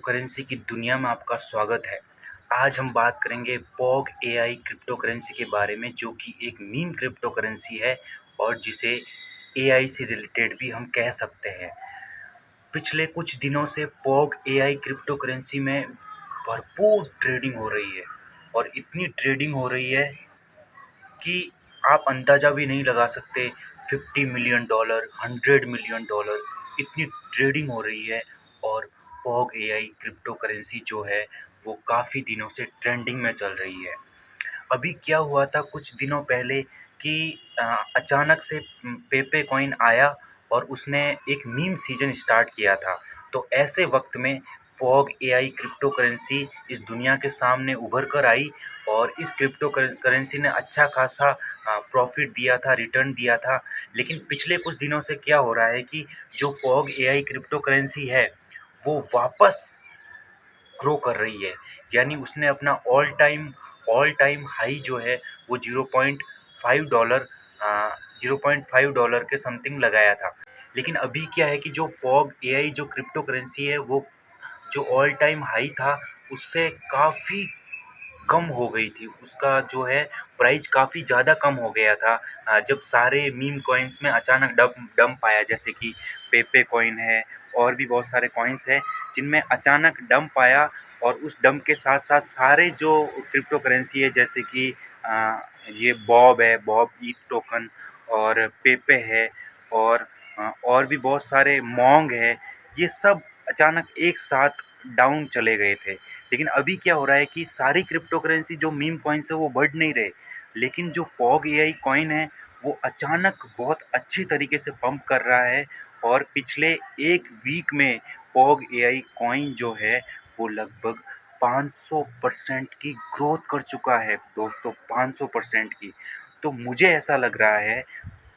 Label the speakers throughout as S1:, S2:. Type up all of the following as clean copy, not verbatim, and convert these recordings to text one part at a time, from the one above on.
S1: Currency की दुनिया में आपका स्वागत है। आज हम बात करेंगे पॉग एआई क्रिप्टो करेंसी के बारे में, जो कि एक मीम क्रिप्टो करेंसी है और जिसे एआई से रिलेटेड भी हम कह सकते हैं। पिछले कुछ दिनों से पॉग एआई क्रिप्टो करेंसी में भरपूर ट्रेडिंग हो रही है और इतनी ट्रेडिंग हो रही है कि आप अंदाज़ा भी नहीं लगा सकते। $50 मिलियन, $100 मिलियन, इतनी ट्रेडिंग हो रही है। और पॉग एआई क्रिप्टो करेंसी जो है वो काफ़ी दिनों से ट्रेंडिंग में चल रही है। अभी क्या हुआ था कुछ दिनों पहले कि अचानक से पेपे कॉइन आया और उसने एक मीम सीजन स्टार्ट किया था। तो ऐसे वक्त में पॉग एआई क्रिप्टो करेंसी इस दुनिया के सामने उभर कर आई और इस क्रिप्टो करेंसी ने अच्छा खासा प्रॉफिट दिया था, रिटर्न दिया था। लेकिन पिछले कुछ दिनों से क्या हो रहा है कि जो पॉग एआई क्रिप्टो करेंसी है वो वापस ग्रो कर रही है। यानी उसने अपना ऑल टाइम हाई जो है वो $0.5 $0.5 के समथिंग लगाया था। लेकिन अभी क्या है कि जो पॉग एआई जो क्रिप्टो करेंसी है वो जो ऑल टाइम हाई था उससे काफ़ी कम हो गई थी। उसका जो है प्राइस काफ़ी ज़्यादा कम हो गया था। जब सारे मीम कॉइन्स में अचानक डंप आया, जैसे कि पेपे कॉइन है और भी बहुत सारे कॉइन्स हैं जिनमें अचानक डंप आया। और उस डंप के साथ साथ सारे जो क्रिप्टो करेंसी है, जैसे कि ये बॉब है, बॉब ईथ टोकन, और पेपे है, और भी बहुत सारे मोंग है, ये सब अचानक एक साथ डाउन चले गए थे। लेकिन अभी क्या हो रहा है कि सारी क्रिप्टो करेंसी जो मीम कॉइन्स है वो बढ़ नहीं रहे, लेकिन जो पॉग एआई कॉइन है वो अचानक बहुत अच्छे तरीके से पंप कर रहा है। और पिछले एक वीक में पॉग एआई कॉइन जो है वो लगभग 500% की ग्रोथ कर चुका है दोस्तों, 500% की। तो मुझे ऐसा लग रहा है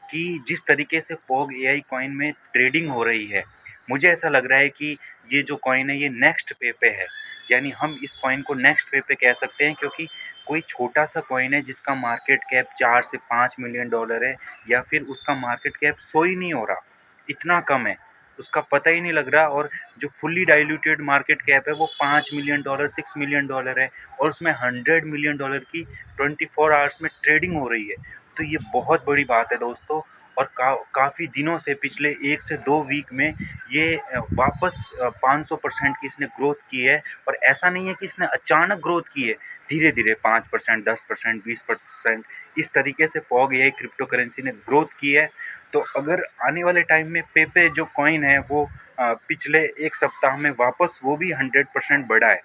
S1: कि जिस तरीके से पॉग एआई कॉइन में ट्रेडिंग हो रही है, मुझे ऐसा लग रहा है कि ये जो कॉइन है ये नेक्स्ट पे पे है। यानी हम इस कॉइन को नेक्स्ट पे पे कह सकते हैं, क्योंकि कोई छोटा सा कॉइन है जिसका मार्केट कैप 4 से 5 मिलियन डॉलर है, या फिर उसका मार्केट कैप 100 ही नहीं हो रहा, इतना कम है, उसका पता ही नहीं लग रहा। और जो फुल्ली डाइल्यूटेड मार्केट कैप है वो 5 मिलियन डॉलर, $6 मिलियन है, और उसमें $100 मिलियन की 24 आवर्स में ट्रेडिंग हो रही है। तो ये बहुत बड़ी बात है दोस्तों। और काफ़ी दिनों से, पिछले 1 से 2 वीक में ये वापस 500% की इसने ग्रोथ की है। और ऐसा नहीं है कि इसने अचानक ग्रोथ की है, धीरे धीरे 5%, 10%, 20%, इस तरीके से पॉग एआई क्रिप्टो करेंसी ने ग्रोथ की है। तो अगर आने वाले टाइम में पेपे जो कॉइन है वो पिछले एक सप्ताह में वापस वो भी 100% बढ़ा है,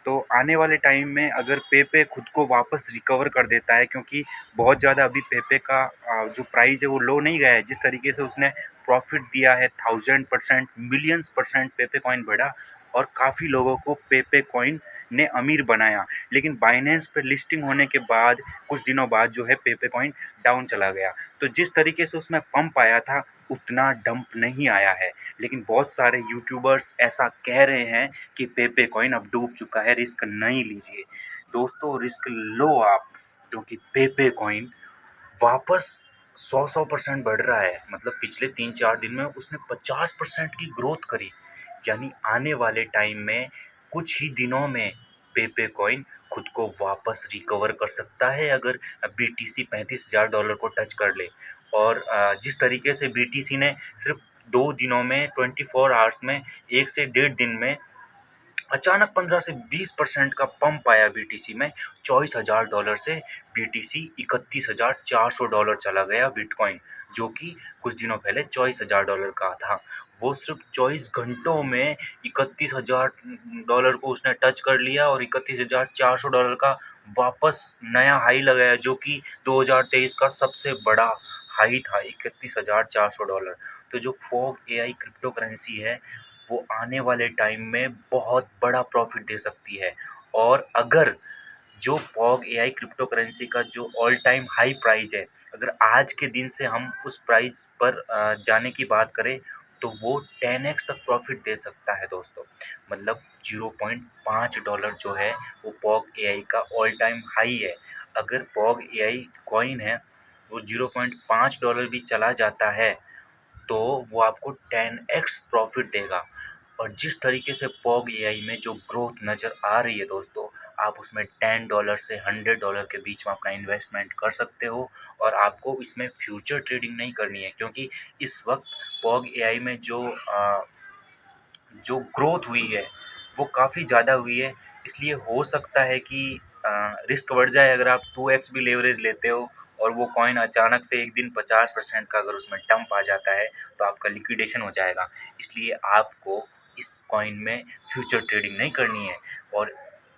S1: तो आने वाले टाइम में अगर पेपे खुद को वापस रिकवर कर देता है, क्योंकि बहुत ज़्यादा अभी पेपे का जो प्राइस है वो लो नहीं गया है, जिस तरीके से उसने प्रॉफिट दिया है 1000%, मिलियंस परसेंट पेपे कॉइन बढ़ा और काफ़ी लोगों को पेपे कॉइन ने अमीर बनाया। लेकिन बाइनेंस पे लिस्टिंग होने के बाद कुछ दिनों बाद जो है पेपे कॉइन डाउन चला गया। तो जिस तरीके से उसमें पंप आया था उतना डंप नहीं आया है। लेकिन बहुत सारे यूट्यूबर्स ऐसा कह रहे हैं कि पेपे कॉइन अब डूब चुका है, रिस्क नहीं लीजिए। दोस्तों, रिस्क लो आप, क्योंकि पेपे कॉइन वापस 100% बढ़ रहा है। मतलब पिछले 3-4 दिन में उसने 50% की ग्रोथ करी। यानी आने वाले टाइम में कुछ ही दिनों में पेपे कॉइन खुद को वापस रिकवर कर सकता है, अगर बीटीसी $35,000 को टच कर ले। और जिस तरीके से बीटीसी ने सिर्फ 2 दिनों में, 24 आवर्स में, 1 से 1.5 दिन में अचानक 15 से 20% का पंप आया बीटीसी में, $24,000 से बीटीसी $31,400 चला गया बिटकॉइन, जो कि कुछ दिनों पहले $24,000 का था। वो सिर्फ 24 घंटों में $31,000 को उसने टच कर लिया और $31,400 का वापस नया हाई लगाया, जो कि 2023 का सबसे बड़ा हाई था, $31,400। तो जो फॉग एआई क्रिप्टो करेंसी है वो आने वाले टाइम में बहुत बड़ा प्रॉफिट दे सकती है। और अगर जो पॉग एआई क्रिप्टो करेंसी का जो ऑल टाइम हाई प्राइस है, अगर आज के दिन से हम उस प्राइस पर जाने की बात करें तो वो 10x तक प्रॉफिट दे सकता है दोस्तों। मतलब $0.5 जो है वो पॉग एआई का ऑल टाइम हाई है। अगर पॉग एआई कॉइन है वो $0.5 भी चला जाता है तो वो आपको 10x प्रॉफिट देगा। और जिस तरीके से पॉग एआई में जो ग्रोथ नज़र आ रही है दोस्तों, आप उसमें $10 से $100 के बीच में अपना इन्वेस्टमेंट कर सकते हो और आपको इसमें फ्यूचर ट्रेडिंग नहीं करनी है, क्योंकि इस वक्त पॉग एआई में जो ग्रोथ हुई है वो काफ़ी ज़्यादा हुई है। इसलिए हो सकता है कि रिस्क बढ़ जाए। अगर आप 2x भी लेवरेज लेते हो और वो कॉइन अचानक से एक दिन 50% का अगर उसमें डंप आ जाता है तो आपका लिक्विडेशन हो जाएगा। इसलिए आपको इस कॉइन में फ्यूचर ट्रेडिंग नहीं करनी है। और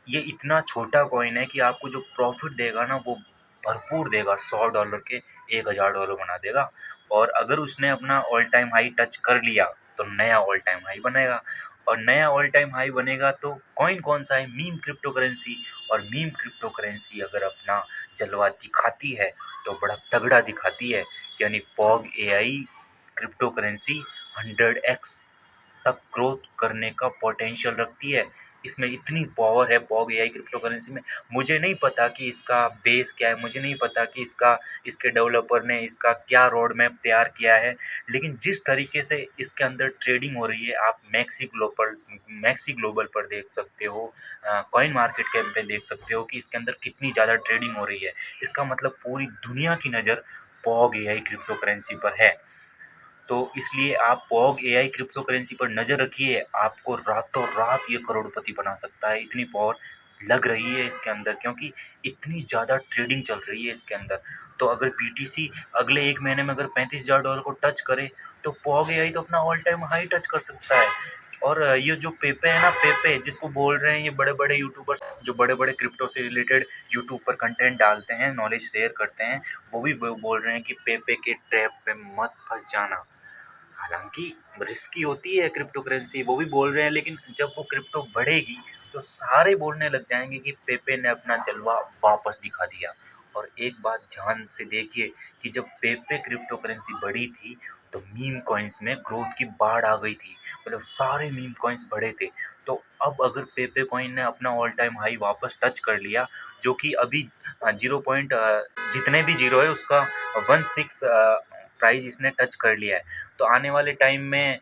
S1: ये इतना छोटा कॉइन है कि आपको जो प्रॉफिट देगा ना वो भरपूर देगा, $100 के $1000 बना देगा। और अगर उसने अपना ऑल टाइम हाई टच कर लिया तो नया ऑल टाइम हाई बनेगा, और नया ऑल टाइम हाई बनेगा तो कॉइन कौन सा है? Meme crypto currency. और मीम क्रिप्टो करेंसी अगर अपना जलवा दिखाती है तो बड़ा तगड़ा दिखाती है। यानी पॉग एआई क्रिप्टो करेंसी 100x तक ग्रोथ करने का पोटेंशियल रखती है। इसमें इतनी पावर है पॉग एआई क्रिप्टो करेंसी में। मुझे नहीं पता कि इसका बेस क्या है, मुझे नहीं पता कि इसके डेवलपर ने इसका क्या रोड मैप तैयार किया है, लेकिन जिस तरीके से इसके अंदर ट्रेडिंग हो रही है आप मैक्सी ग्लोबल पर देख सकते हो, कॉइन मार्केट कैप पे देख सकते हो कि इसके अंदर कितनी ज़्यादा ट्रेडिंग हो रही है। इसका मतलब पूरी दुनिया की नज़र पॉग एआई क्रिप्टो करेंसी पर है। तो इसलिए आप पॉग एआई क्रिप्टो करेंसी पर नज़र रखिए, आपको रातों रात ये करोड़पति बना सकता है। इतनी पावर लग रही है इसके अंदर, क्योंकि इतनी ज़्यादा ट्रेडिंग चल रही है इसके अंदर। तो अगर बीटीसी अगले 1 महीने में अगर $35,000 को टच करे तो पॉग एआई तो अपना ऑल टाइम हाई टच कर सकता है। और ये जो पेपे है ना, पेपे जिसको बोल रहे हैं, ये बड़े-बड़े यूट्यूबर्स जो बड़े-बड़े क्रिप्टो से रिलेटेड यूट्यूब पर कंटेंट डालते हैं, नॉलेज शेयर करते हैं, वो भी बोल रहे हैं कि पेपे के ट्रैप पे मत फँस जाना। हालाँकि रिस्की होती है क्रिप्टो करेंसी, वो भी बोल रहे हैं, लेकिन जब वो क्रिप्टो बढ़ेगी तो सारे बोलने लग जाएँगे कि पेपे ने अपना जलवा वापस दिखा दिया। और एक बात ध्यान से देखिए कि जब पेपे क्रिप्टो करेंसी बढ़ी थी तो मीम कॉइन्स में ग्रोथ की बाढ़ आ गई थी। मतलब सारे मीम कॉइन्स बढ़े थे। तो अब अगर पेपे कॉइन ने अपना ऑल टाइम हाई वापस टच कर लिया, जो कि अभी 0 पॉइंट जितने भी ज़ीरो है उसका 16 प्राइस इसने टच कर लिया है। तो आने वाले टाइम में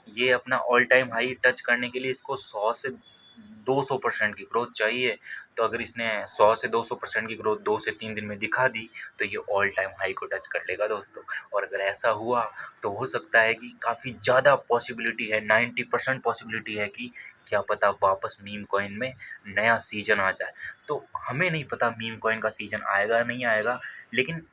S1: ये अपना ऑल टाइम हाई टच करने के लिए इसको 100 से 200% की ग्रोथ चाहिए। तो अगर इसने 100 से 200% की ग्रोथ 2 से 3 दिन में दिखा दी तो ये ऑल टाइम हाई को टच कर लेगा दोस्तों। और अगर ऐसा हुआ तो हो सकता है कि काफ़ी ज़्यादा पॉसिबिलिटी है, 90% पॉसिबिलिटी है कि क्या पता वापस मीम कॉइन में नया सीज़न आ जाए। तो हमें नहीं पता मीम कॉइन का सीज़न आएगा नहीं आएगा, लेकिन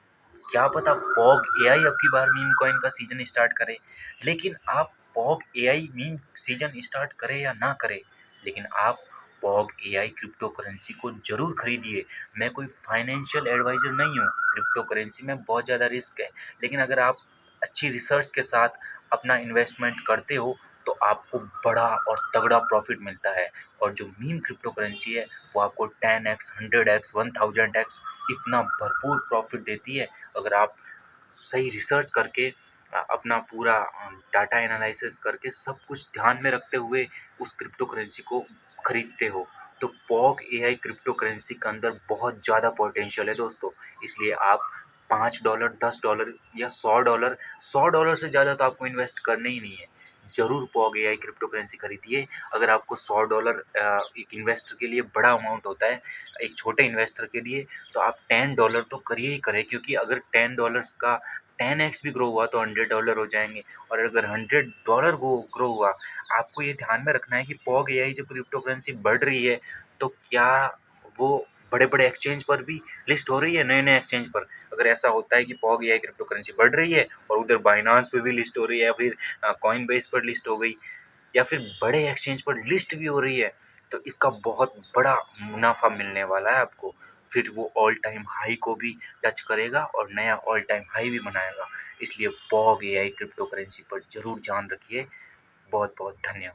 S1: क्या पता पॉग एआई अब की बार मीम कॉइन का सीज़न स्टार्ट करे। लेकिन आप पॉग एआई मीम सीज़न स्टार्ट करे या ना करे, लेकिन आप पॉग एआई क्रिप्टो करेंसी को ज़रूर खरीदिए। मैं कोई फाइनेंशियल एडवाइज़र नहीं हूँ, क्रिप्टो करेंसी में बहुत ज़्यादा रिस्क है, लेकिन अगर आप अच्छी रिसर्च के साथ अपना इन्वेस्टमेंट करते हो तो आपको बड़ा और तगड़ा प्रॉफ़िट मिलता है। और जो मीम क्रिप्टो करेंसी है वो आपको 10x, 100x, 1000x इतना भरपूर प्रॉफ़िट देती है। अगर आप सही रिसर्च करके अपना पूरा डाटा एनालिसिस करके सब कुछ ध्यान में रखते हुए उस क्रिप्टो करेंसी को खरीदते हो, तो पॉग एआई क्रिप्टो करेंसी के अंदर बहुत ज़्यादा पोटेंशियल है दोस्तों। इसलिए आप $5, $10 या $100, $100 से ज़्यादा तो आपको इन्वेस्ट करना ही नहीं है। ज़रूर पॉग एआई क्रिप्टो करेंसी खरीदिए। अगर आपको $100 एक इन्वेस्टर के लिए बड़ा अमाउंट होता है, एक छोटे इन्वेस्टर के लिए तो आप $10 तो करिए ही करें, क्योंकि अगर $10 का 10x भी ग्रो हुआ तो $100 हो जाएँगे। और अगर $100 ग्रो हुआ, आपको ये ध्यान में रखना है कि पॉग एआई जब क्रिप्टो करेंसी बढ़ रही है तो क्या वो बड़े-बड़े एक्सचेंज पर भी लिस्ट हो रही है, नए-नए एक्सचेंज पर? अगर ऐसा होता है कि पॉग एआई क्रिप्टो करेंसी बढ़ रही है और उधर बाइनेंस पे भी लिस्ट हो रही है, या फिर कॉइनबेस पर लिस्ट हो गई, या फिर बड़े एक्सचेंज पर लिस्ट भी हो रही है, तो इसका बहुत बड़ा मुनाफ़ा मिलने वाला है आपको। फिर वो ऑल टाइम हाई को भी टच करेगा और नया ऑल टाइम हाई भी बनाएगा। इसलिए पॉग एआई क्रिप्टो करेंसी पर ज़रूर ध्यान रखिए। बहुत-बहुत धन्यवाद।